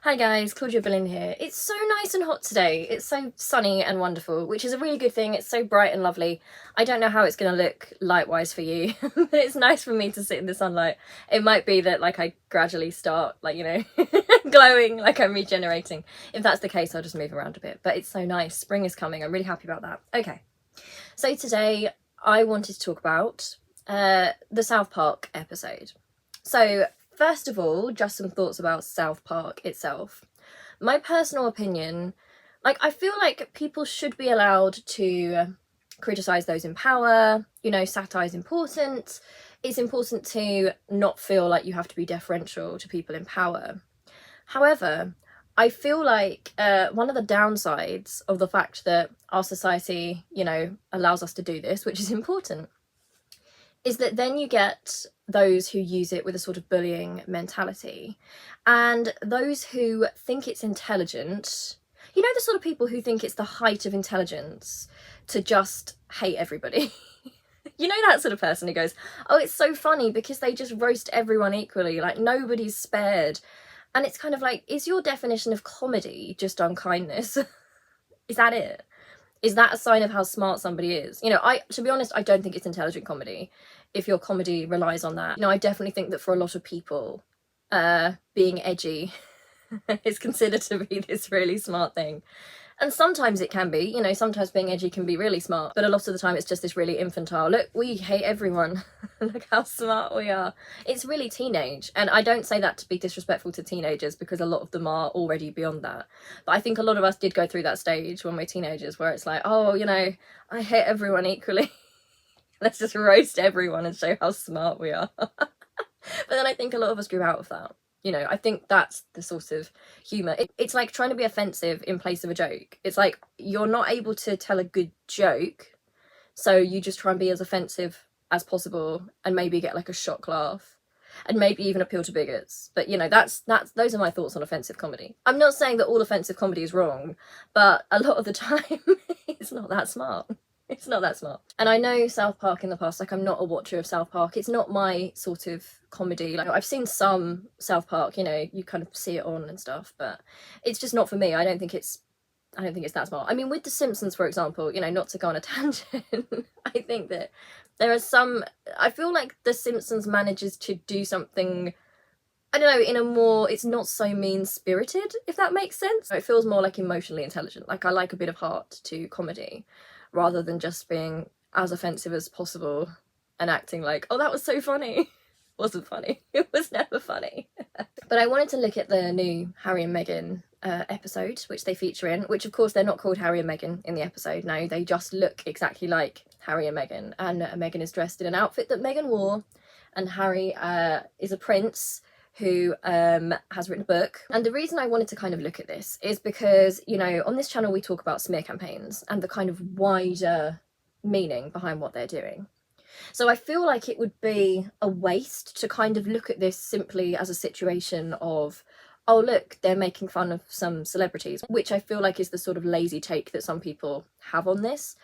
Hi guys, Claudia Boleyn here. It's so nice and hot today. It's so sunny and wonderful, which is a really good thing. It's so bright and lovely. I don't know how it's going to look light-wise for you, but it's nice for me to sit in the sunlight. It might be that I gradually start glowing, like I'm regenerating. If that's the case, I'll just move around a bit. But it's so nice. Spring is coming. I'm really happy about that. Okay, so today I wanted to talk about the South Park episode. So first of all, just some thoughts about South Park itself. My personal opinion, I feel like people should be allowed to criticise those in power. Satire is important. It's important to not feel like you have to be deferential to people in power. However, I feel like one of the downsides of the fact that our society, allows us to do this, which is important, is that then you get those who use it with a sort of bullying mentality, and those who think it's intelligent, the sort of people who think it's the height of intelligence to just hate everybody. That sort of person who goes, oh, it's so funny because they just roast everyone equally, like nobody's spared. And it's kind of like, is your definition of comedy just unkindness? Is that it? Is that a sign of how smart somebody is? To be honest, I don't think it's intelligent comedy if your comedy relies on that. I definitely think that for a lot of people, being edgy is considered to be this really smart thing. And sometimes it can be, sometimes being edgy can be really smart, but a lot of the time it's just this really infantile, look, we hate everyone, look how smart we are. It's really teenage, and I don't say that to be disrespectful to teenagers because a lot of them are already beyond that. But I think a lot of us did go through that stage when we're teenagers where it's like, oh, I hate everyone equally. Let's just roast everyone and show how smart we are. But then I think a lot of us grew out of that. I think that's the sort of humour. It's like trying to be offensive in place of a joke. It's like you're not able to tell a good joke, so you just try and be as offensive as possible and maybe get like a shock laugh and maybe even appeal to bigots. But that's those are my thoughts on offensive comedy. I'm not saying that all offensive comedy is wrong, but a lot of the time it's not that smart. It's not that smart. And I know South Park in the past, I'm not a watcher of South Park. It's not my sort of comedy. I've seen some South Park, you kind of see it on and stuff, but it's just not for me. I don't think it's that smart. I mean, with The Simpsons, for example, not to go on a tangent, I think that there are I feel like The Simpsons manages to do something, I don't know, in a more, it's not so mean-spirited, if that makes sense. It feels more like emotionally intelligent. I like a bit of heart to comedy, rather than just being as offensive as possible and acting like, oh, that was so funny. Wasn't funny. It was never funny. But I wanted to look at the new Harry and Meghan episode, which they feature in, which of course they're not called Harry and Meghan in the episode. No, they just look exactly like Harry and Meghan. And Meghan is dressed in an outfit that Meghan wore, and Harry is a prince who has written a book. And the reason I wanted to kind of look at this is because, on this channel we talk about smear campaigns and the kind of wider meaning behind what they're doing. So I feel like it would be a waste to kind of look at this simply as a situation of, oh look, they're making fun of some celebrities, which I feel like is the sort of lazy take that some people have on this.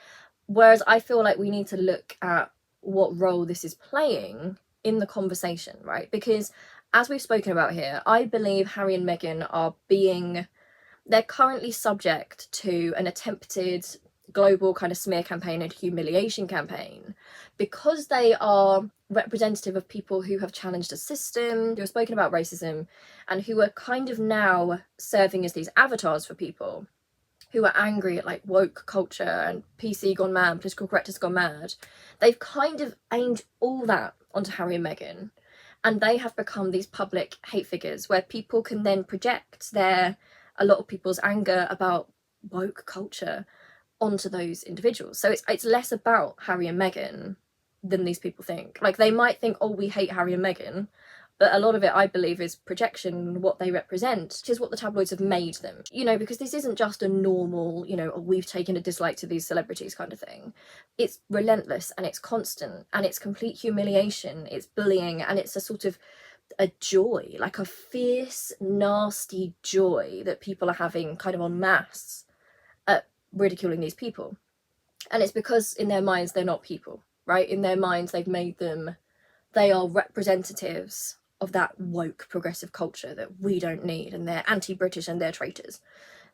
Whereas I feel like we need to look at what role this is playing in the conversation, right? Because as we've spoken about here, I believe Harry and Meghan they're currently subject to an attempted global kind of smear campaign and humiliation campaign because they are representative of people who have challenged a system, who have spoken about racism, and who are kind of now serving as these avatars for people who are angry at woke culture and PC gone mad, political correctness gone mad. They've kind of aimed all that onto Harry and Meghan. And they have become these public hate figures where people can then project a lot of people's anger about woke culture onto those individuals. So it's less about Harry and Meghan than these people think. They might think, oh, we hate Harry and Meghan, but a lot of it, I believe, is projection, what they represent, which is what the tabloids have made them. Because this isn't just a normal, oh, we've taken a dislike to these celebrities kind of thing. It's relentless and it's constant and it's complete humiliation, it's bullying, and it's a sort of a joy, a fierce, nasty joy that people are having kind of en masse at ridiculing these people. And it's because in their minds, they're not people, right? In their minds, they've made them, they are representatives of that woke progressive culture that we don't need, and they're anti-British and they're traitors.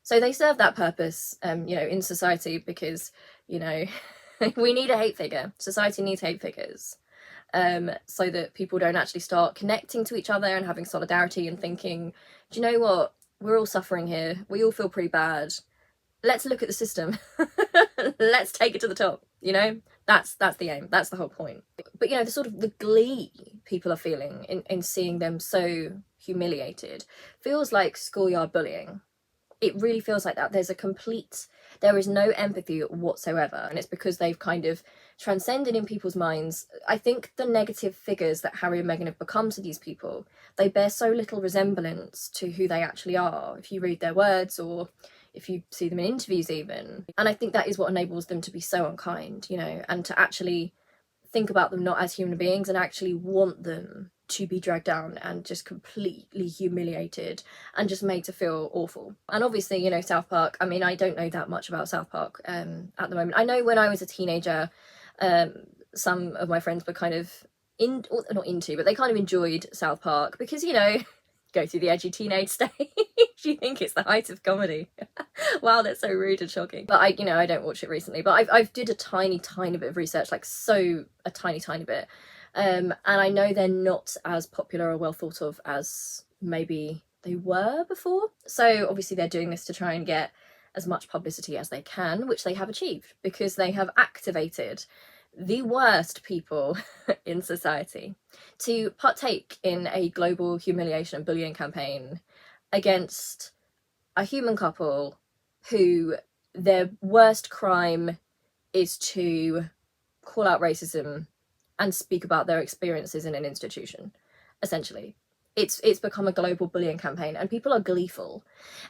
So they serve that purpose, you know, in society, because, you know, we need a hate figure. Society needs hate figures, so that people don't actually start connecting to each other and having solidarity and thinking, do you know what? We're all suffering here. We all feel pretty bad. Let's look at the system. Let's take it to the top, you know? That's the aim. That's the whole point. But, you know, the sort of the glee people are feeling in seeing them so humiliated feels like schoolyard bullying. It really feels like that. There is no empathy whatsoever, and it's because they've kind of transcended in people's minds. I think the negative figures that Harry and Meghan have become to these people, they bear so little resemblance to who they actually are, if you read their words or if you see them in interviews even. And I think that is what enables them to be so unkind, you know, and to actually think about them not as human beings and actually want them to be dragged down and just completely humiliated and just made to feel awful. And obviously, you know, South Park, I mean, I don't know that much about South Park at the moment. I know when I was a teenager, some of my friends were kind of not into, but they kind of enjoyed South Park because, you know, go through the edgy teenage stage. You think it's the height of comedy. Wow, that's so rude and shocking. But I don't watch it recently, but I've did a tiny bit of research, like a tiny bit. And I know they're not as popular or well thought of as maybe they were before. So obviously they're doing this to try and get as much publicity as they can, which they have achieved because they have activated the worst people in society to partake in a global humiliation and bullying campaign against a human couple who their worst crime is to call out racism and speak about their experiences in an institution. Essentially, it's become a global bullying campaign, and people are gleeful.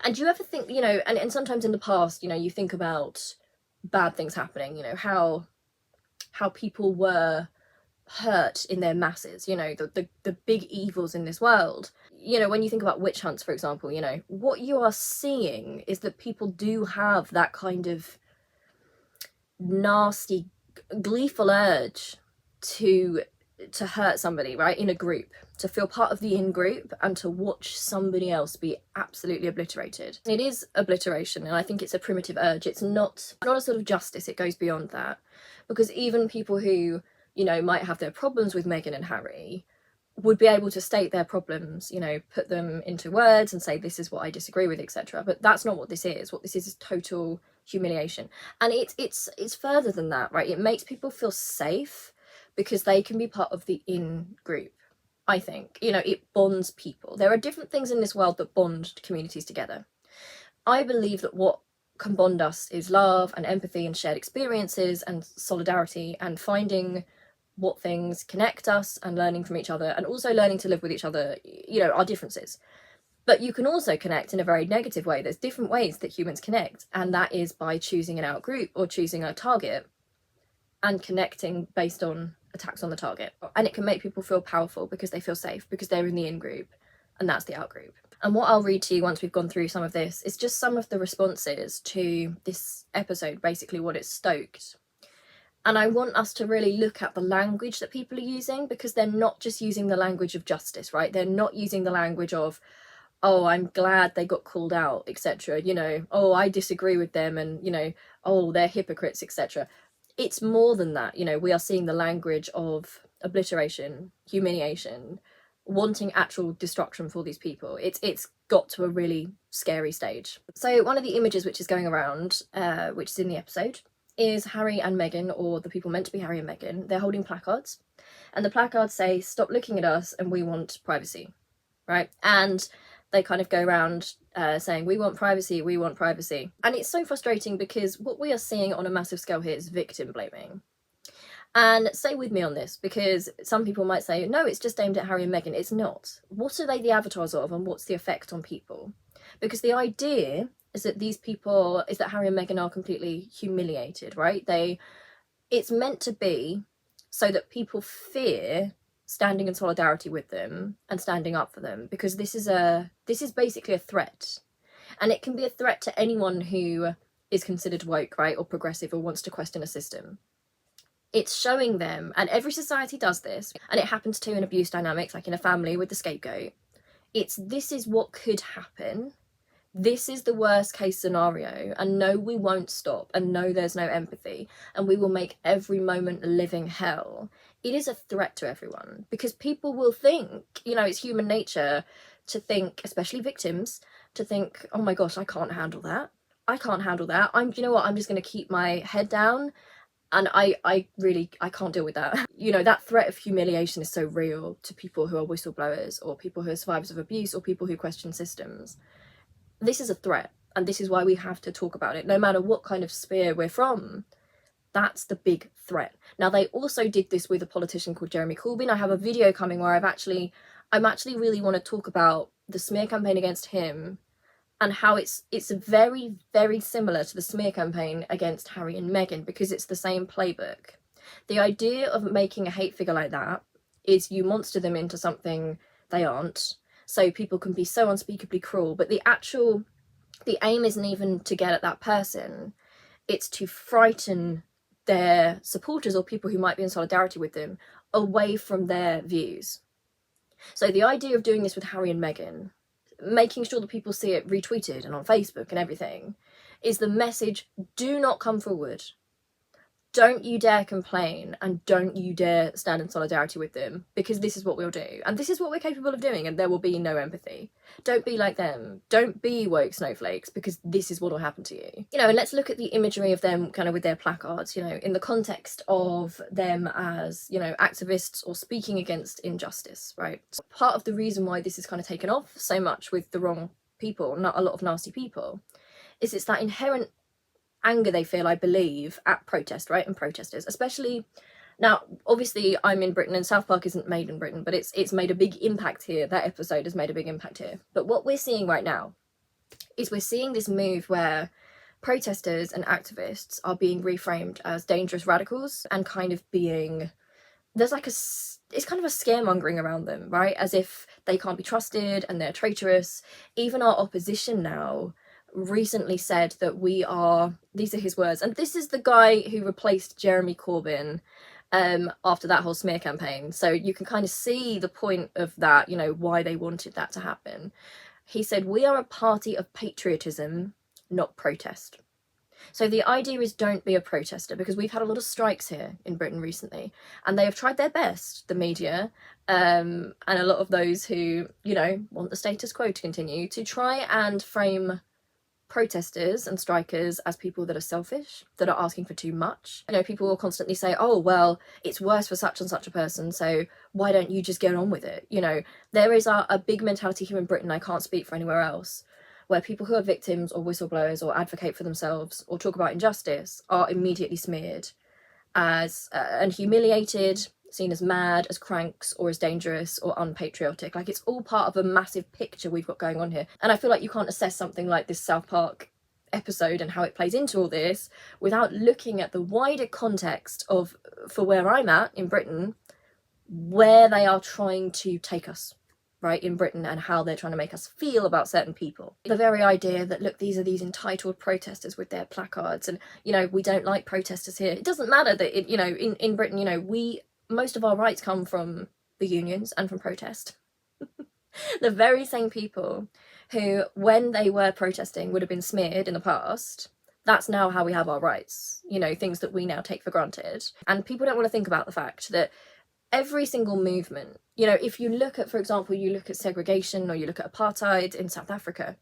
And do you ever think, you know, and sometimes in the past, you know, you think about bad things happening, you know, how people were hurt in their masses, you know, the big evils in this world. You know, when you think about witch hunts, for example, you know, what you are seeing is that people do have that kind of nasty, gleeful urge to hurt somebody, right, in a group, to feel part of the in-group and to watch somebody else be absolutely obliterated. It is obliteration, and I think it's a primitive urge. It's not a sort of justice. It goes beyond that, because even people who, you know, might have their problems with Meghan and Harry would be able to state their problems, you know, put them into words and say, this is what I disagree with, etc. But that's not what this is. What this is total humiliation. And it's further than that, right? It makes people feel safe because they can be part of the in-group. I think, you know, it bonds people. There are different things in this world that bond communities together. I believe that what can bond us is love and empathy and shared experiences and solidarity and finding what things connect us and learning from each other, and also learning to live with each other, you know, our differences. But you can also connect in a very negative way. There's different ways that humans connect, and that is by choosing an out-group or choosing a target and connecting based on attacks on the target. And it can make people feel powerful because they feel safe, because they're in the in-group, and that's the out-group. And what I'll read to you once we've gone through some of this is just some of the responses to this episode, basically what it stoked. And I want us to really look at the language that people are using, because they're not just using the language of justice, right? They're not using the language of, oh, I'm glad they got called out, etc. You know, oh, I disagree with them, and, you know, oh, they're hypocrites, etc. It's more than that. You know, we are seeing the language of obliteration, humiliation, wanting actual destruction for these people. It's got to a really scary stage. So one of the images which is going around, which is in the episode, is Harry and Meghan, or the people meant to be Harry and Meghan. They're holding placards, and the placards say, "Stop looking at us and we want privacy," right? And they kind of go around saying, we want privacy, we want privacy. And it's so frustrating because what we are seeing on a massive scale here is victim blaming. And stay with me on this, because some people might say, no, it's just aimed at Harry and Meghan. It's not. What are they the avatars of, and what's the effect on people? Because the idea is that Harry and Meghan are completely humiliated, right? It's meant to be so that people fear standing in solidarity with them and standing up for them, because this is basically a threat. And it can be a threat to anyone who is considered woke, right, or progressive, or wants to question a system. It's showing them, and every society does this, and it happens too in abuse dynamics, like in a family with the scapegoat. This is what could happen. This is the worst case scenario, and no, we won't stop, and no, there's no empathy, and we will make every moment a living hell. It is a threat to everyone, because people will think, you know, it's human nature to think, especially victims, to think, oh my gosh, I can't handle that. I can't handle that. You know what, I'm just going to keep my head down. And I really can't deal with that. You know, that threat of humiliation is so real to people who are whistleblowers, or people who are survivors of abuse, or people who question systems. This is a threat, and this is why we have to talk about it, no matter what kind of sphere we're from. That's the big threat. Now, they also did this with a politician called Jeremy Corbyn. I have a video coming where I'm actually really want to talk about the smear campaign against him, and how it's very, very similar to the smear campaign against Harry and Meghan, because it's the same playbook. The idea of making a hate figure like that is you monster them into something they aren't, so people can be so unspeakably cruel, but the aim isn't even to get at that person. It's to frighten their supporters, or people who might be in solidarity with them, away from their views. So the idea of doing this with Harry and Meghan, making sure that people see it retweeted and on Facebook and everything, is the message: do not come forward. Don't you dare complain, and don't you dare stand in solidarity with them, because this is what we'll do, and this is what we're capable of doing, and there will be no empathy. Don't be like them. Don't be woke snowflakes, because this is what will happen to you. You know, and let's look at the imagery of them kind of with their placards, you know, in the context of them as, you know, activists or speaking against injustice, right? So part of the reason why this is kind of taken off so much with the wrong people, not a lot of nasty people, is it's that inherent anger they feel, I believe, at protest, right, and protesters, especially now. Obviously, I'm in Britain, and South Park isn't made in Britain, but it's made a big impact here. That episode has made a big impact here. But what we're seeing right now is we're seeing this move where protesters and activists are being reframed as dangerous radicals, and kind of being, there's like it's kind of a scaremongering around them, right, as if they can't be trusted and they're traitorous. Even our opposition now recently said that these are his words, and this is the guy who replaced Jeremy Corbyn after that whole smear campaign, so you can kind of see the point of that, you know, why they wanted that to happen. He said, "We are a party of patriotism, not protest." So the idea is, don't be a protester, because we've had a lot of strikes here in Britain recently, and they have tried their best, the media, and a lot of those who, you know, want the status quo to continue, to try and frame protesters and strikers as people that are selfish, that are asking for too much. You know, people will constantly say, oh, well, it's worse for such and such a person, so why don't you just get on with it? You know, there is a big mentality here in Britain, I can't speak for anywhere else, where people who are victims or whistleblowers or advocate for themselves or talk about injustice are immediately smeared as and humiliated, seen as mad, as cranks, or as dangerous or unpatriotic. Like, it's all part of a massive picture we've got going on here. And I feel like you can't assess something like this South Park episode and how it plays into all this without looking at the wider context of, for where I'm at in Britain, where they are trying to take us, right, in Britain, and how they're trying to make us feel about certain people. The very idea that, look, these are these entitled protesters with their placards, and, you know, we don't like protesters here. It doesn't matter that, it, you know, in Britain, you know, most of our rights come from the unions and from protest. The very same people who, when they were protesting, would have been smeared in the past, that's now how we have our rights, you know, things that we now take for granted. And people don't want to think about the fact that every single movement, you know, if you look at, for example, you look at segregation, or you look at apartheid in South Africa,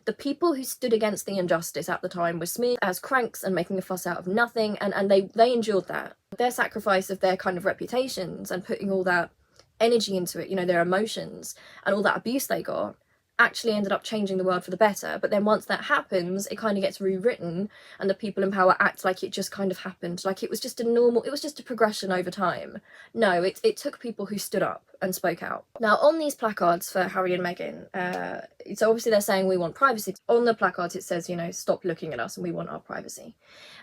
the people who stood against the injustice at the time were smeared as cranks and making a fuss out of nothing, and they endured that. Their sacrifice of their kind of reputations and putting all that energy into it, you know, their emotions and all that abuse they got, actually ended up changing the world for the better. But then once that happens, it kind of gets rewritten, and the people in power act like it just kind of happened, like it was just a progression over time. No, it took people who stood up and spoke out. Now, on these placards for Harry and Meghan, so obviously they're saying we want privacy. On the placards it says, you know, stop looking at us and we want our privacy.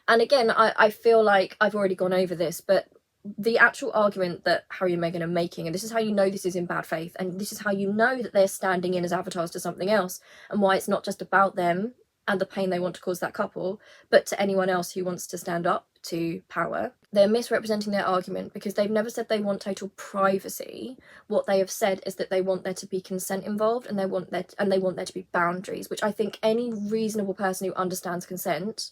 And again, I feel like I've already gone over this, but the actual argument that Harry and Meghan are making, and this is how you know this is in bad faith, and this is how you know that they're standing in as avatars to something else, and why it's not just about them and the pain they want to cause that couple, but to anyone else who wants to stand up to power. they're misrepresenting their argument because they've never said they want total privacy. What they have said is that they want there to be consent involved, and they want there to be boundaries, which I think any reasonable person who understands consent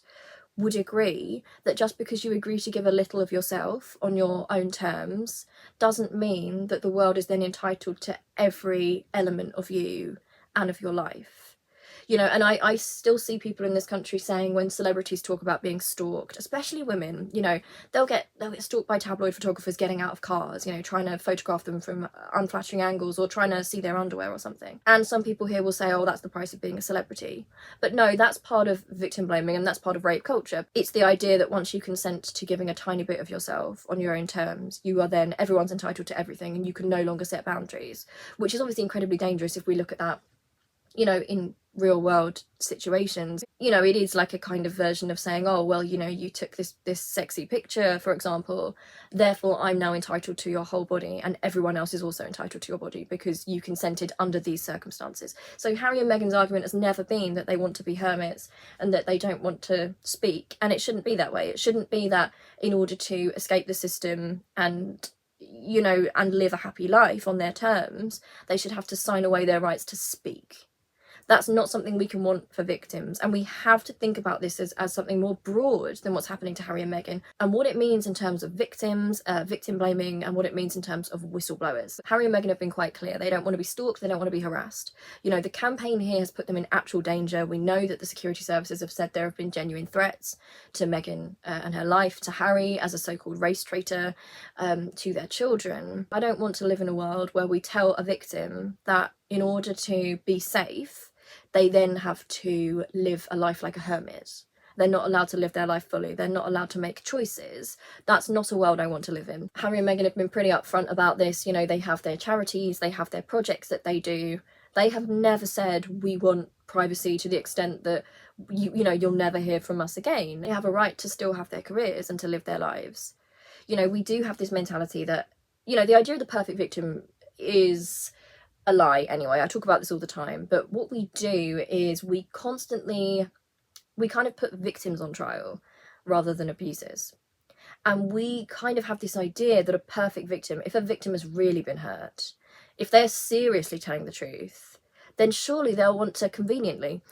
would agree that just because you agree to give a little of yourself on your own terms doesn't mean that the world is then entitled to every element of you and of your life. You know, and I still see people in this country saying, when celebrities talk about being stalked, especially women, you know, they'll get stalked by tabloid photographers getting out of cars, you know, trying to photograph them from unflattering angles or trying to see their underwear or something. And some people here will say, oh, that's the price of being a celebrity. But no, that's part of victim blaming, and that's part of rape culture. It's the idea that once you consent to giving a tiny bit of yourself on your own terms, you are then, everyone's entitled to everything, and you can no longer set boundaries, which is obviously incredibly dangerous if we look at that, you know, in real world situations. You know, it is like a kind of version of saying, oh, well, you know, you took this sexy picture, for example, therefore I'm now entitled to your whole body, and everyone else is also entitled to your body because you consented under these circumstances. So Harry and Meghan's argument has never been that they want to be hermits and that they don't want to speak, and it shouldn't be that way. It shouldn't be that in order to escape the system and, you know, and live a happy life on their terms, they should have to sign away their rights to speak. That's not something we can want for victims, and we have to think about this as something more broad than what's happening to Harry and Meghan, and what it means in terms of victims, victim blaming, and what it means in terms of whistleblowers. Harry and Meghan have been quite clear. They don't want to be stalked, they don't want to be harassed. You know, the campaign here has put them in actual danger. We know that the security services have said there have been genuine threats to Meghan and her life, to Harry as a so-called race traitor, to their children. I don't want to live in a world where we tell a victim that in order to be safe, they then have to live a life like a hermit. They're not allowed to live their life fully. They're not allowed to make choices. That's not a world I want to live in. Harry and Meghan have been pretty upfront about this. You know, they have their charities, they have their projects that they do. They have never said, we want privacy to the extent that, you know, you'll never hear from us again. They have a right to still have their careers and to live their lives. You know, we do have this mentality that, you know, the idea of the perfect victim is a lie anyway. I talk about this all the time, but what we do is we kind of put victims on trial rather than abusers. And we kind of have this idea that a perfect victim, if a victim has really been hurt, if they're seriously telling the truth, then surely they'll want to conveniently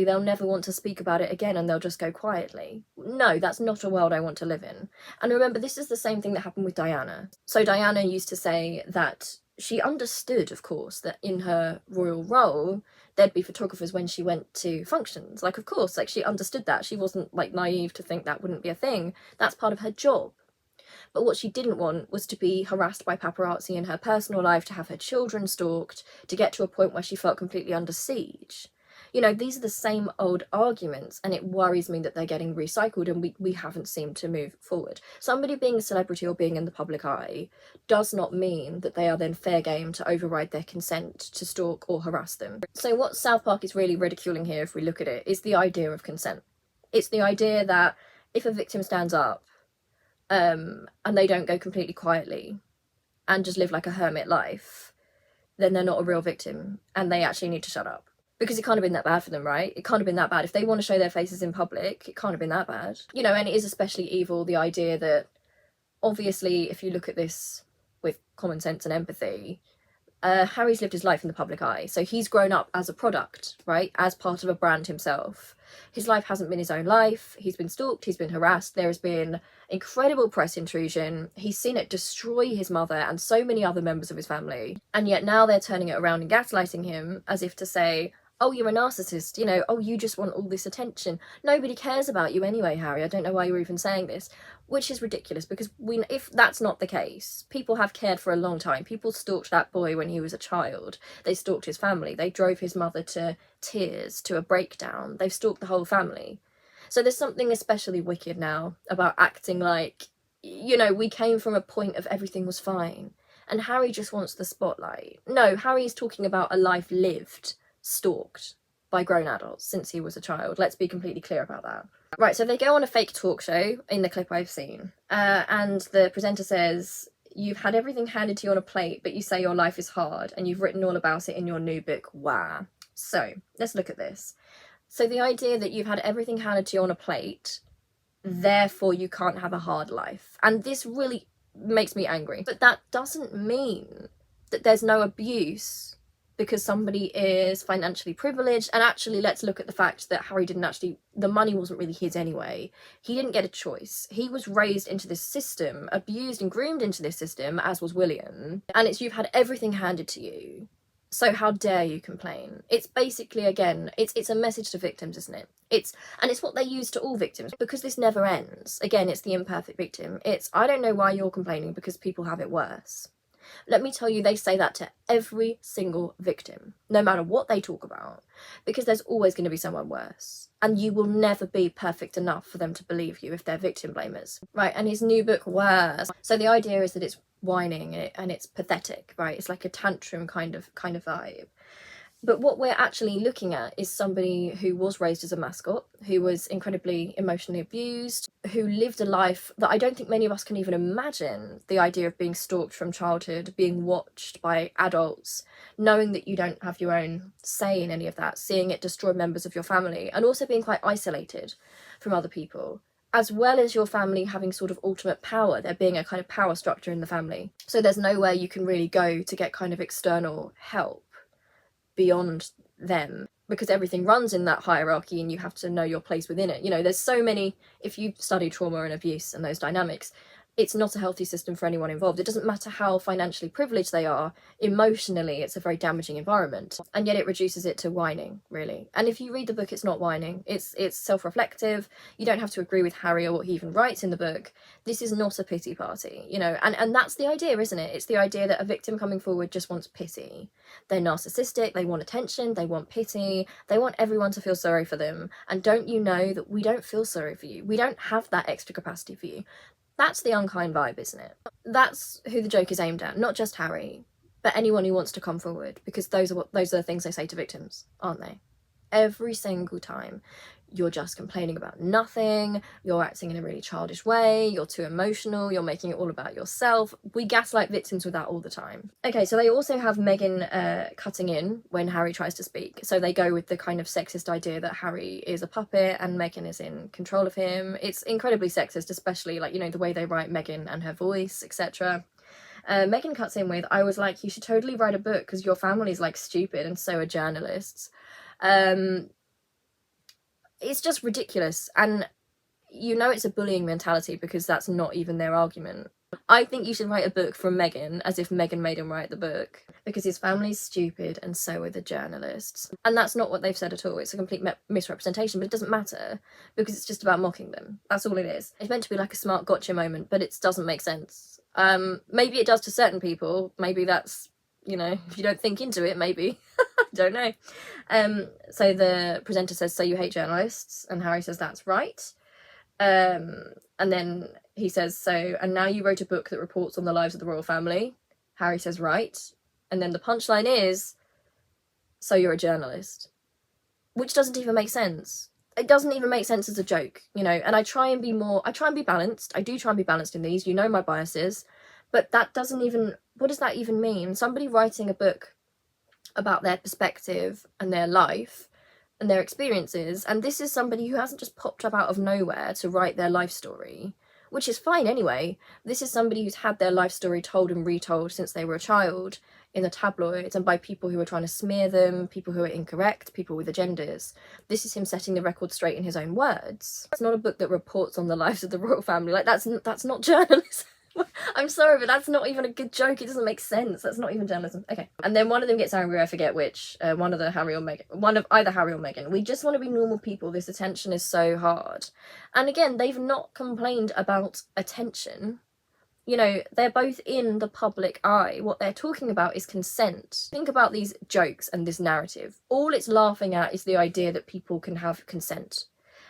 they'll never want to speak about it again, and they'll just go quietly. No, that's not a world I want to live in. And remember, this is the same thing that happened with Diana. So Diana used to say that she understood, of course, that in her royal role, there'd be photographers when she went to functions. Like, of course, like, she understood that. She wasn't, like, naive to think that wouldn't be a thing. That's part of her job. But what she didn't want was to be harassed by paparazzi in her personal life, to have her children stalked, to get to a point where she felt completely under siege. You know, these are the same old arguments, and it worries me that they're getting recycled and we haven't seemed to move forward. Somebody being a celebrity or being in the public eye does not mean that they are then fair game to override their consent to stalk or harass them. So what South Park is really ridiculing here, if we look at it, is the idea of consent. It's the idea that if a victim stands up and they don't go completely quietly and just live like a hermit life, then they're not a real victim and they actually need to shut up. Because it can't have been that bad for them, right? It can't have been that bad. If they want to show their faces in public, it can't have been that bad. You know, and it is especially evil, the idea that, obviously, if you look at this with common sense and empathy, Harry's lived his life in the public eye. So he's grown up as a product, right? As part of a brand himself. His life hasn't been his own life. He's been stalked, he's been harassed. There has been incredible press intrusion. He's seen it destroy his mother and so many other members of his family. And yet now they're turning it around and gaslighting him as if to say, oh, you're a narcissist, you know, oh, you just want all this attention. Nobody cares about you anyway, Harry. I don't know why you're even saying this. Which is ridiculous, because if that's not the case, people have cared for a long time. People stalked that boy when he was a child. They stalked his family. They drove his mother to tears, to a breakdown. They've stalked the whole family. So there's something especially wicked now about acting like, you know, we came from a point of everything was fine. And Harry just wants the spotlight. No, Harry's talking about a life lived, stalked by grown adults since he was a child. Let's be completely clear about that. Right, so they go on a fake talk show in the clip I've seen, and the presenter says, you've had everything handed to you on a plate, but you say your life is hard, and you've written all about it in your new book. Wow. So let's look at this. So the idea that you've had everything handed to you on a plate therefore you can't have a hard life. And this really makes me angry. But that doesn't mean that there's no abuse because somebody is financially privileged. And actually, let's look at the fact that Harry didn't actually, the money wasn't really his anyway. He didn't get a choice. He was raised into this system, abused and groomed into this system, as was William. And you've had everything handed to you. So how dare you complain? It's basically, again, it's a message to victims, isn't it? It's what they use to all victims, because this never ends. Again, it's the imperfect victim. It's, I don't know why you're complaining because people have it worse. Let me tell you, they say that to every single victim, no matter what they talk about, because there's always going to be someone worse. And you will never be perfect enough for them to believe you if they're victim blamers. Right, and his new book, Worse. So the idea is that it's whining and it's pathetic, right? It's like a tantrum kind of vibe. But what we're actually looking at is somebody who was raised as a mascot, who was incredibly emotionally abused, who lived a life that I don't think many of us can even imagine. The idea of being stalked from childhood, being watched by adults, knowing that you don't have your own say in any of that, seeing it destroy members of your family, and also being quite isolated from other people, as well as your family having sort of ultimate power, there being a kind of power structure in the family. So there's nowhere you can really go to get kind of external help beyond them, because everything runs in that hierarchy and you have to know your place within it. You know, there's so many, if you study trauma and abuse and those dynamics, it's not a healthy system for anyone involved. It doesn't matter how financially privileged they are, emotionally it's a very damaging environment, and yet it reduces it to whining, really. And if you read the book, it's not whining, it's self-reflective. You don't have to agree with Harry or what he even writes in the book. This is not a pity party, you know, and that's the idea, isn't it? It's the idea that a victim coming forward just wants pity. They're narcissistic, they want attention, they want pity, they want everyone to feel sorry for them. And don't you know that we don't feel sorry for you? We don't have that extra capacity for you. That's the unkind vibe, isn't it? That's who the joke is aimed at, not just Harry, but anyone who wants to come forward, because those are the things they say to victims, aren't they? Every single time. You're just complaining about nothing, you're acting in a really childish way, you're too emotional, you're making it all about yourself. We gaslight victims with that all the time. Okay, so they also have Meghan cutting in when Harry tries to speak. So they go with the kind of sexist idea that Harry is a puppet and Meghan is in control of him. It's incredibly sexist, especially, like, you know, the way they write Meghan and her voice, etc. Meghan cuts in with, I was like, you should totally write a book because your family's like stupid and so are journalists. It's just ridiculous, and you know it's a bullying mentality because that's not even their argument. I think you should write a book from Meghan as if Meghan made him write the book, because his family's stupid and so are the journalists. And that's not what they've said at all. It's a complete misrepresentation, but it doesn't matter because it's just about mocking them. That's all it is. It's meant to be like a smart gotcha moment, but it doesn't make sense. Maybe it does to certain people. Maybe that's, you know, if you don't think into it, maybe. Don't know. So the presenter says, so you hate journalists? And Harry says, that's right. And then he says, so, and now you wrote a book that reports on the lives of the royal family? Harry says, right. And then the punchline is, so you're a journalist. Which doesn't even make sense. It doesn't even make sense as a joke, you know, and I try and be balanced. I do try and be balanced in these, you know, my biases, but that doesn't even, what does that even mean? Somebody writing a book about their perspective and their life and their experiences, and this is somebody who hasn't just popped up out of nowhere to write their life story, which is fine anyway. This is somebody who's had their life story told and retold since they were a child in the tabloids and by people who are trying to smear them, people who are incorrect, people with agendas. This is him setting the record straight in his own words. It's not a book that reports on the lives of the royal family. Like, that's not journalism. I'm sorry, but that's not even a good joke. It doesn't make sense. That's not even journalism. Okay. And then one of them gets angry, I forget which, one of either Harry or Meghan. We just want to be normal people. This attention is so hard. And again, they've not complained about attention. You know, they're both in the public eye. What they're talking about is consent. Think about these jokes and this narrative. All it's laughing at is the idea that people can have consent,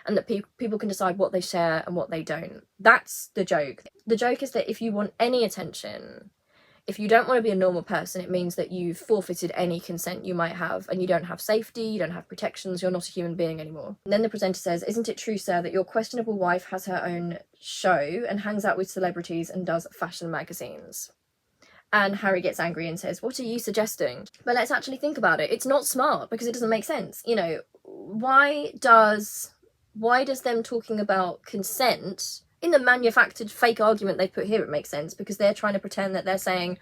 and that people can decide what they share and what they don't. That's the joke. The joke is that if you want any attention, if you don't want to be a normal person, it means that you've forfeited any consent you might have, and you don't have safety, you don't have protections, you're not a human being anymore. And then the presenter says, isn't it true, sir, that your questionable wife has her own show and hangs out with celebrities and does fashion magazines? And Harry gets angry and says, what are you suggesting? But let's actually think about it. It's not smart because it doesn't make sense. You know, why does why does them talking about consent in the manufactured fake argument they put here, it makes sense, because they're trying to pretend that they're saying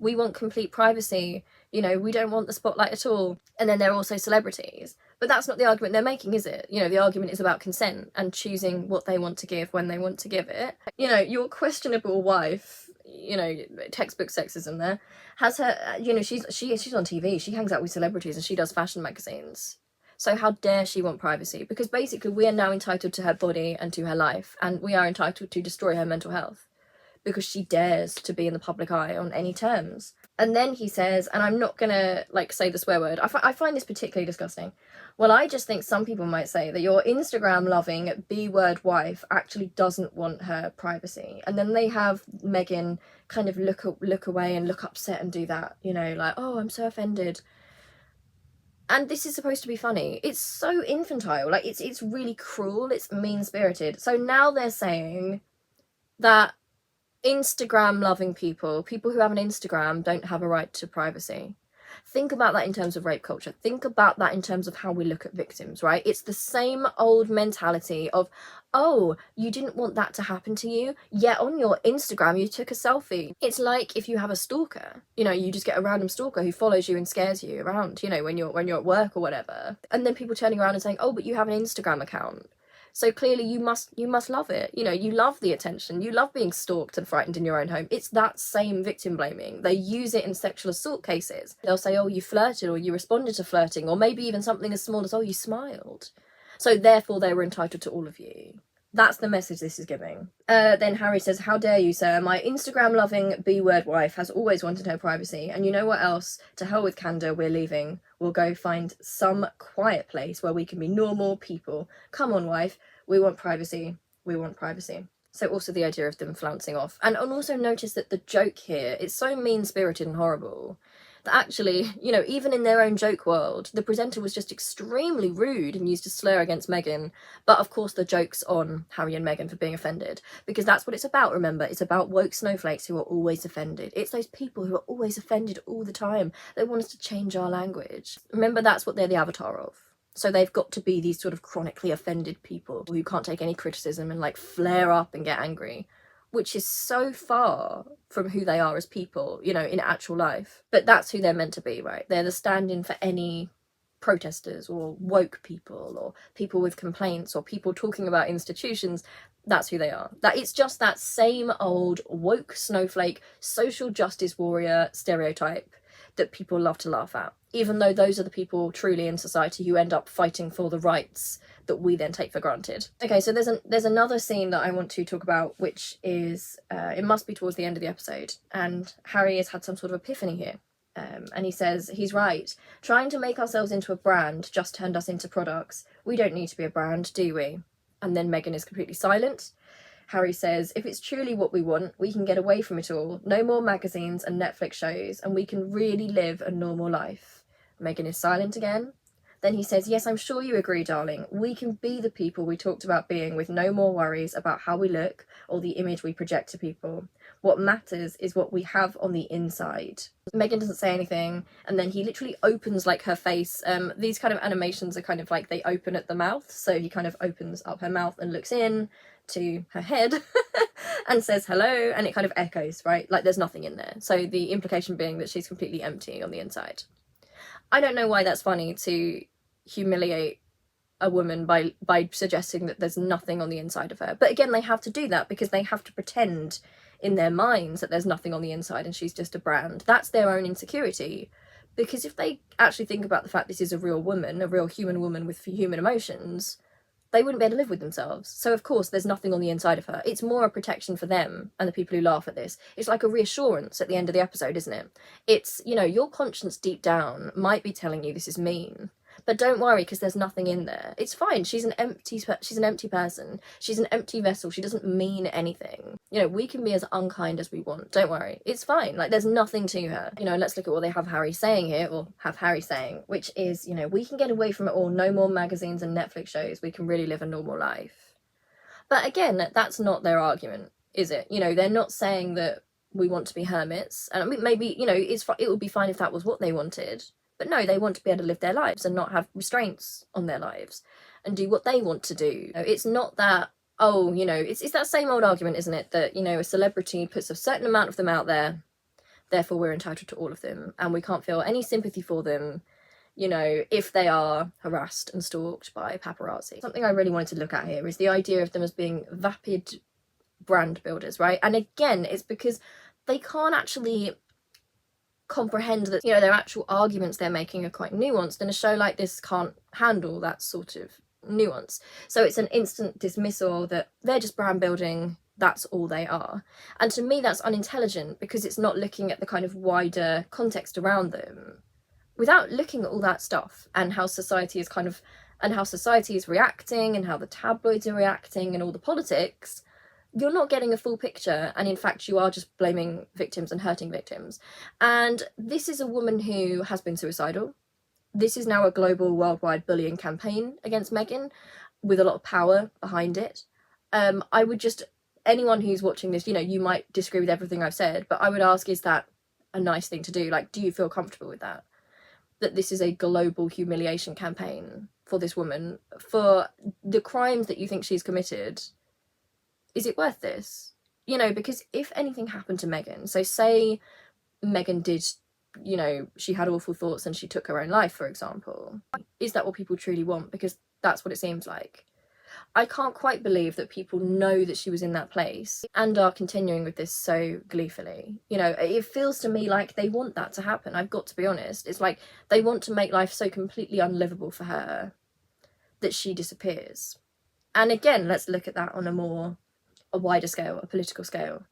we want complete privacy, you know, we don't want the spotlight at all, and then they're also celebrities. But that's not the argument they're making, is it? You know, the argument is about consent and choosing what they want to give when they want to give it. You know, your questionable wife, you know, textbook sexism there, has her, you know, she's on TV, she hangs out with celebrities and she does fashion magazines. So how dare she want privacy? Because basically we are now entitled to her body and to her life, and we are entitled to destroy her mental health because she dares to be in the public eye on any terms. And then he says, and I'm not gonna like say the swear word, I find this particularly disgusting. Well, I just think some people might say that your Instagram loving B-word wife actually doesn't want her privacy. And then they have Meghan kind of look away and look upset and do that, you know, like, oh, I'm so offended. And this is supposed to be funny. It's so infantile, like it's really cruel, it's mean-spirited. So now they're saying that Instagram loving people who have an Instagram don't have a right to privacy. Think about that in terms of rape culture. Think about that in terms of how we look at victims, right? It's the same old mentality of, oh, you didn't want that to happen to you, yet on your Instagram you took a selfie. It's like if you have a stalker, you know, you just get a random stalker who follows you and scares you around, you know, when you're at work or whatever. And then people turning around and saying, oh, but you have an Instagram account. So clearly you must love it. You know, you love the attention. You love being stalked and frightened in your own home. It's that same victim blaming. They use it in sexual assault cases. They'll say, oh, you flirted, or you responded to flirting, or maybe even something as small as, oh, you smiled. So therefore they were entitled to all of you. That's the message this is giving. Then Harry says, how dare you, sir? My Instagram-loving B-word wife has always wanted her privacy. And you know what else? To hell with candour, we're leaving. We'll go find some quiet place where we can be normal people. Come on, wife. We want privacy. We want privacy. So also the idea of them flouncing off. And also notice that the joke here, it's so mean-spirited and horrible that actually, you know, even in their own joke world, the presenter was just extremely rude and used a slur against Meghan. But of course the joke's on Harry and Meghan for being offended, because that's what it's about, remember. It's about woke snowflakes who are always offended. It's those people who are always offended all the time. They want us to change our language. Remember, that's what they're the avatar of. So they've got to be these sort of chronically offended people who can't take any criticism and like flare up and get angry, which is so far from who they are as people, you know, in actual life. But that's who they're meant to be, right? They're the stand-in for any protesters or woke people or people with complaints or people talking about institutions. That's who they are. That it's just that same old woke snowflake social justice warrior stereotype that people love to laugh at, even though those are the people truly in society who end up fighting for the rights that we then take for granted. Okay, so there's another scene that I want to talk about, which is, it must be towards the end of the episode, and Harry has had some sort of epiphany here. And he says, he's right. Trying to make ourselves into a brand just turned us into products. We don't need to be a brand, do we? And then Meghan is completely silent. Harry says, if it's truly what we want, we can get away from it all. No more magazines and Netflix shows, and we can really live a normal life. Meghan is silent again. Then he says, yes, I'm sure you agree, darling. We can be the people we talked about being, with no more worries about how we look or the image we project to people. What matters is what we have on the inside. Meghan doesn't say anything, and then he literally opens like her face. These kind of animations are kind of like they open at the mouth, so he kind of opens up her mouth and looks in to her head and says hello, and it kind of echoes, right? Like there's nothing in there. So the implication being that she's completely empty on the inside. I don't know why that's funny to humiliate a woman by suggesting that there's nothing on the inside of her. But again, they have to do that because they have to pretend in their minds that there's nothing on the inside and she's just a brand. That's their own insecurity. Because if they actually think about the fact this is a real woman, a real human woman with human emotions, they wouldn't be able to live with themselves. So of course there's nothing on the inside of her. It's more a protection for them and the people who laugh at this. It's like a reassurance at the end of the episode, isn't it? It's, you know, your conscience deep down might be telling you this is mean, but don't worry because there's nothing in there. It's fine. She's an empty person. She's an empty vessel. She doesn't mean anything. You know, we can be as unkind as we want. Don't worry. It's fine. Like there's nothing to her. You know, let's look at what they have Harry saying here, or have Harry saying, which is, you know, we can get away from it all. No more magazines and Netflix shows. We can really live a normal life. But again, that's not their argument, is it? You know, they're not saying that we want to be hermits. And I mean, maybe, you know, it would be fine if that was what they wanted. But no, they want to be able to live their lives and not have restraints on their lives and do what they want to do. It's not that, oh, you know, it's that same old argument, isn't it? That, you know, a celebrity puts a certain amount of them out there, therefore we're entitled to all of them, and we can't feel any sympathy for them, you know, if they are harassed and stalked by paparazzi. Something I really wanted to look at here is the idea of them as being vapid brand builders, right? And again, it's because they can't actually comprehend that, you know, their actual arguments they're making are quite nuanced, and a show like this can't handle that sort of nuance. So it's an instant dismissal that they're just brand building, that's all they are. And to me that's unintelligent, because it's not looking at the kind of wider context around them without looking at all that stuff and how society is reacting and how the tabloids are reacting and all the politics. You're not getting a full picture, and in fact you are just blaming victims and hurting victims. And this is a woman who has been suicidal. This is now a global, worldwide bullying campaign against Meghan with a lot of power behind it. I would just, anyone who's watching this, you know, you might disagree with everything I've said, but I would ask, is that a nice thing to do? Like, do you feel comfortable with that? That this is a global humiliation campaign for this woman, for the crimes that you think she's committed. Is it worth this? You know, because if anything happened to Meghan, so say Meghan did, you know, she had awful thoughts and she took her own life, for example, is that what people truly want? Because that's what it seems like. I can't quite believe that people know that she was in that place and are continuing with this so gleefully. You know, it feels to me like they want that to happen. I've got to be honest. It's like they want to make life so completely unlivable for her that she disappears. And again, let's look at that on a wider scale, a political scale.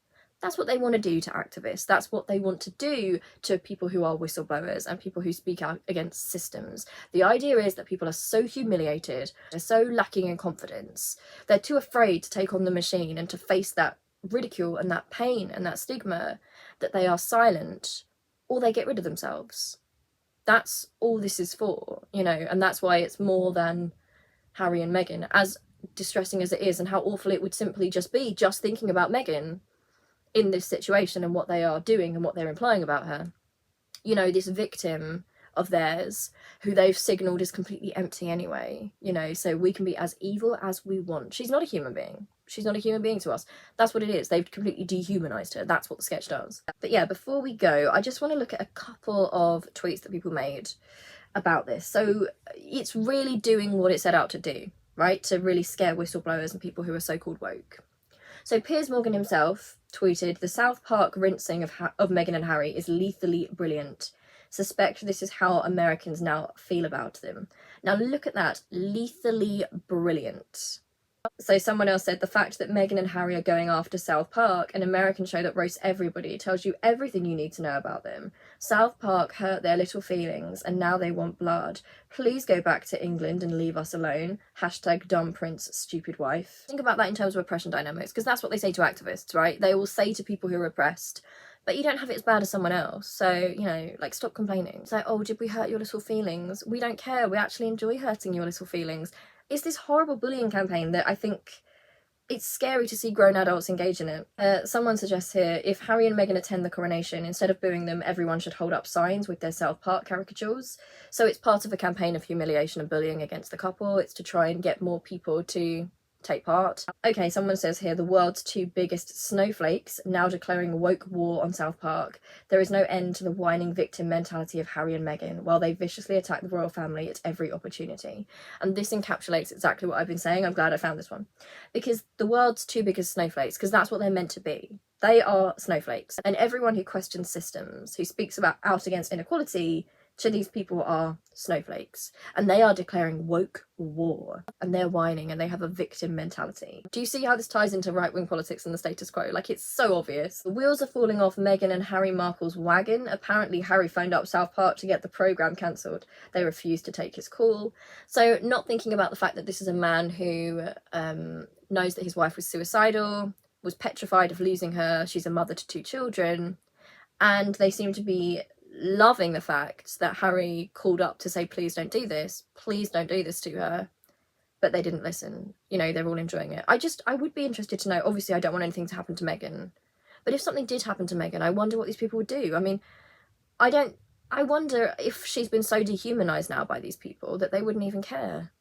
That's what they want to do to activists. That's what they want to do to people who are whistleblowers and people who speak out against systems. The idea is that people are so humiliated, they're so lacking in confidence, they're too afraid to take on the machine and to face that ridicule and that pain and that stigma, that they are silent or they get rid of themselves. That's all this is for, you know, and that's why it's more than Harry and Meghan, as distressing as it is, and how awful it would simply just be just thinking about Meghan in this situation and what they are doing and what they're implying about her. You know, this victim of theirs who they've signalled is completely empty anyway, you know, so we can be as evil as we want. She's not a human being. She's not a human being to us. That's what it is. They've completely dehumanised her. That's what the sketch does. But yeah, before we go, I just want to look at a couple of tweets that people made about this. So it's really doing what it set out to do, right? To really scare whistleblowers and people who are so-called woke. So Piers Morgan himself tweeted, "The South Park rinsing of Meghan and Harry is lethally brilliant. Suspect this is how Americans now feel about them." Now look at that, lethally brilliant. So someone else said, "The fact that Meghan and Harry are going after South Park, an American show that roasts everybody, tells you everything you need to know about them. South Park hurt their little feelings and now they want blood. Please go back to England and leave us alone. Hashtag dumb prince, stupid wife." Think about that in terms of oppression dynamics, because that's what they say to activists, right? They will say to people who are oppressed, but you don't have it as bad as someone else. So, you know, like, stop complaining. It's like, oh, did we hurt your little feelings? We don't care. We actually enjoy hurting your little feelings. It's this horrible bullying campaign that I think it's scary to see grown adults engage in it. Someone suggests here, if Harry and Meghan attend the coronation, instead of booing them, everyone should hold up signs with their South Park caricatures. So it's part of a campaign of humiliation and bullying against the couple. It's to try and get more people to take part. Okay, someone says here, "The world's two biggest snowflakes now declaring woke war on South Park. There is no end to the whining victim mentality of Harry and Meghan, while they viciously attack the royal family at every opportunity." And this encapsulates exactly what I've been saying. I'm glad I found this one. Because the world's two biggest snowflakes, because that's what they're meant to be. They are snowflakes. And everyone who questions systems, who speaks out against inequality, to these people are snowflakes, and they are declaring woke war, and they're whining, and they have a victim mentality. Do you see how this ties into right-wing politics and the status quo? Like, it's so obvious. The wheels are falling off Meghan and Harry Markle's wagon. Apparently Harry phoned up South Park to get the programme cancelled. They refused to take his call. So not thinking about the fact that this is a man who knows that his wife was suicidal, was petrified of losing her, she's a mother to 2 children, and they seem to be loving the fact that Harry called up to say, please don't do this to her, but they didn't listen. You know, they're all enjoying it. I would be interested to know, obviously I don't want anything to happen to Meghan, but if something did happen to Meghan, I wonder what these people would do. I mean, I don't I wonder if she's been so dehumanized now by these people that they wouldn't even care.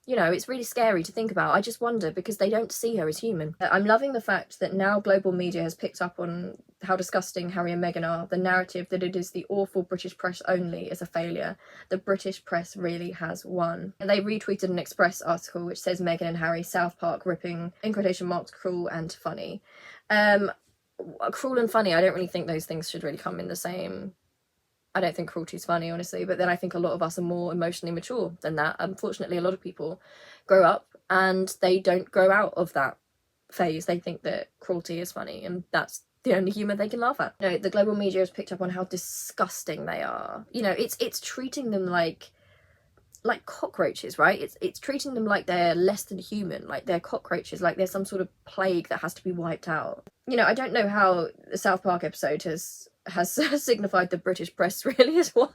You know, it's really scary to think about. I just wonder, because they don't see her as human. I'm loving the fact that now global media has picked up on how disgusting Harry and Meghan are. The narrative that it is the awful British press only is a failure. The British press really has won. They retweeted an Express article which says Meghan and Harry, South Park ripping, in quotation marks, cruel and funny. Cruel and funny, I don't really think those things should really come in the same. I don't think cruelty is funny, honestly, but then I think a lot of us are more emotionally mature than that. Unfortunately, a lot of people grow up and they don't grow out of that phase. They think that cruelty is funny, and that's the only humour they can laugh at. You know, the global media has picked up on how disgusting they are. You know, it's treating them like cockroaches, right? It's treating them like they're less than human, like they're cockroaches, like there's some sort of plague that has to be wiped out. You know, I don't know how the South Park episode has signified the British press really has won.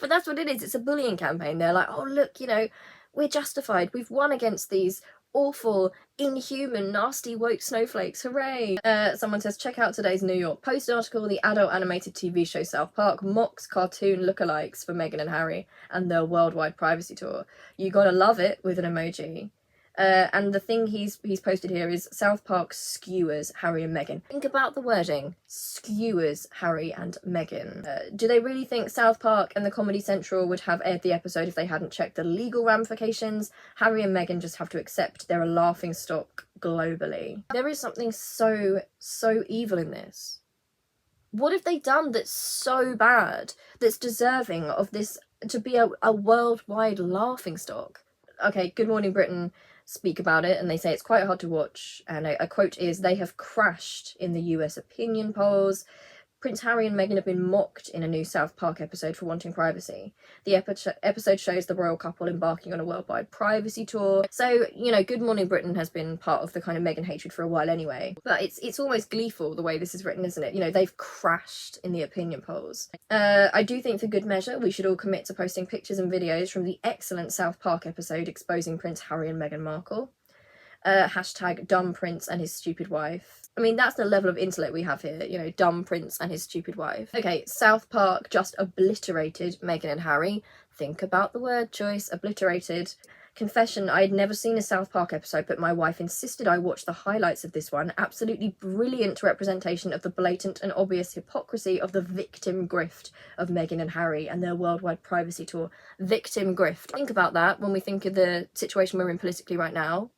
But that's what it is. It's a bullying campaign. They're like, oh look, you know, we're justified. We've won against these awful, inhuman, nasty woke snowflakes. Hooray! Someone says, check out today's New York Post article. The adult animated TV show South Park mocks cartoon lookalikes for Meghan and Harry and their worldwide privacy tour. You gotta love it, with an emoji. And the thing he's posted here is South Park skewers Harry and Meghan. Think about the wording, skewers Harry and Meghan. Do they really think South Park and the Comedy Central would have aired the episode if they hadn't checked the legal ramifications? Harry and Meghan just have to accept they're a laughingstock globally. There is something so evil in this. What have they done that's so bad, that's deserving of this to be a worldwide laughingstock? Okay, Good Morning Britain speak about it, and they say it's quite hard to watch, and a quote is, they have crashed in the US opinion polls. Prince Harry and Meghan have been mocked in a new South Park episode for wanting privacy. The episode shows the royal couple embarking on a worldwide privacy tour. So, you know, Good Morning Britain has been part of the kind of Meghan hatred for a while anyway. But it's almost gleeful the way this is written, isn't it? You know, they've crashed in the opinion polls. I do think for good measure, we should all commit to posting pictures and videos from the excellent South Park episode exposing Prince Harry and Meghan Markle. Hashtag dumb prince and his stupid wife. I mean, that's the level of intellect we have here, you know, dumb prince and his stupid wife. Okay, South Park just obliterated Meghan and Harry. Think about the word choice, obliterated. Confession, I had never seen a South Park episode, but my wife insisted I watch the highlights of this one. Absolutely brilliant representation of the blatant and obvious hypocrisy of the victim grift of Meghan and Harry and their worldwide privacy tour. Victim grift. Think about that when we think of the situation we're in politically right now.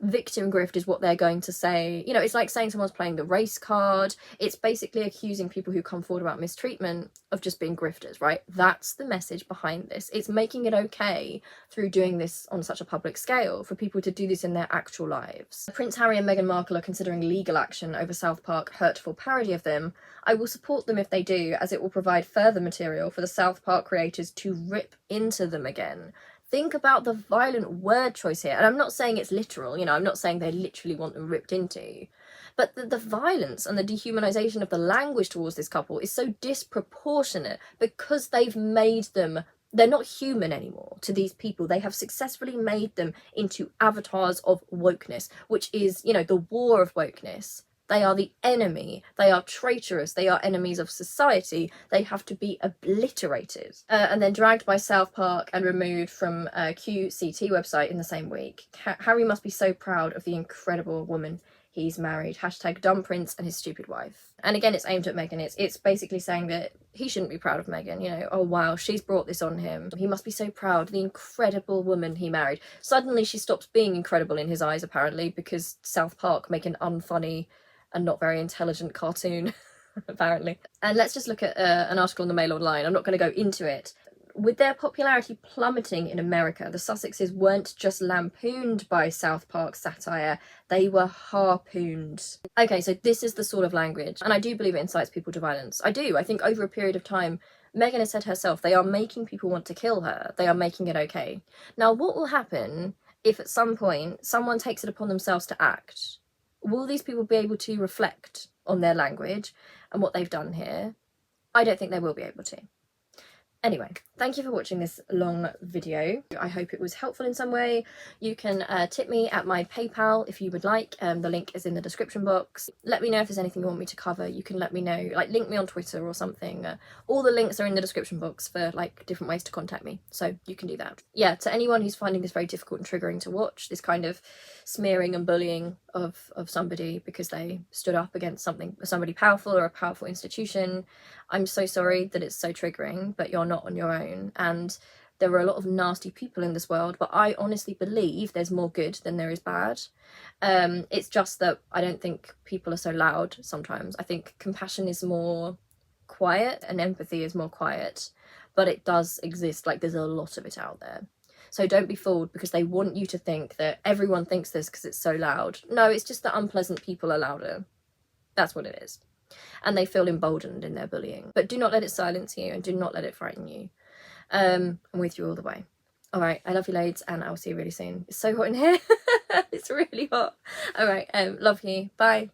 Victim grift is what they're going to say. You know, it's like saying someone's playing the race card. It's basically accusing people who come forward about mistreatment of just being grifters, right? That's the message behind this. It's making it okay through doing this on such a public scale for people to do this in their actual lives. Prince Harry and Meghan Markle are considering legal action over South Park hurtful parody of them. I will support them if they do, as it will provide further material for the South Park creators to rip into them again. Think about the violent word choice here. And I'm not saying it's literal, you know, I'm not saying they literally want them ripped into. But the violence and the dehumanization of the language towards this couple is so disproportionate because they've made them, they're not human anymore to these people. They have successfully made them into avatars of wokeness, which is, you know, the war of wokeness. They are the enemy. They are traitorous. They are enemies of society. They have to be obliterated. And then dragged by South Park and removed from a QCT website in the same week. Harry must be so proud of the incredible woman he's married. Hashtag dumb prince and his stupid wife. And again, it's aimed at Meghan. It's basically saying that he shouldn't be proud of Meghan. You know, oh wow, she's brought this on him. He must be so proud of the incredible woman he married. Suddenly she stops being incredible in his eyes, apparently, because South Park make an unfunny and not very intelligent cartoon, apparently. And let's just look at an article on the Mail Online. I'm not going to go into it. With their popularity plummeting in America, the Sussexes weren't just lampooned by South Park satire, they were harpooned. Okay, so this is the sort of language, and I do believe it incites people to violence. I do. I think over a period of time, Meghan has said herself, they are making people want to kill her. They are making it okay. Now, what will happen if at some point someone takes it upon themselves to act? Will these people be able to reflect on their language and what they've done here? I don't think they will be able to. Anyway, thank you for watching this long video. I hope it was helpful in some way. You can tip me at my PayPal if you would like. The link is in the description box. Let me know if there's anything you want me to cover. You can let me know, like link me on Twitter or something. All the links are in the description box for like different ways to contact me, so you can do that. Yeah, to anyone who's finding this very difficult and triggering to watch, this kind of smearing and bullying of somebody because they stood up against somebody powerful or a powerful institution, I'm so sorry that it's so triggering, but you're not on your own. And there are a lot of nasty people in this world, but I honestly believe there's more good than there is bad. It's just that I don't think people are so loud sometimes. I think compassion is more quiet and empathy is more quiet, but it does exist. Like, there's a lot of it out there. So don't be fooled because they want you to think that everyone thinks this because it's so loud. No, it's just that unpleasant people are louder. That's what it is. And they feel emboldened in their bullying. But do not let it silence you and do not let it frighten you. I'm with you all the way. All right, I love you loads and I'll see you really soon. It's so hot in here. It's really hot. All right, love you. Bye.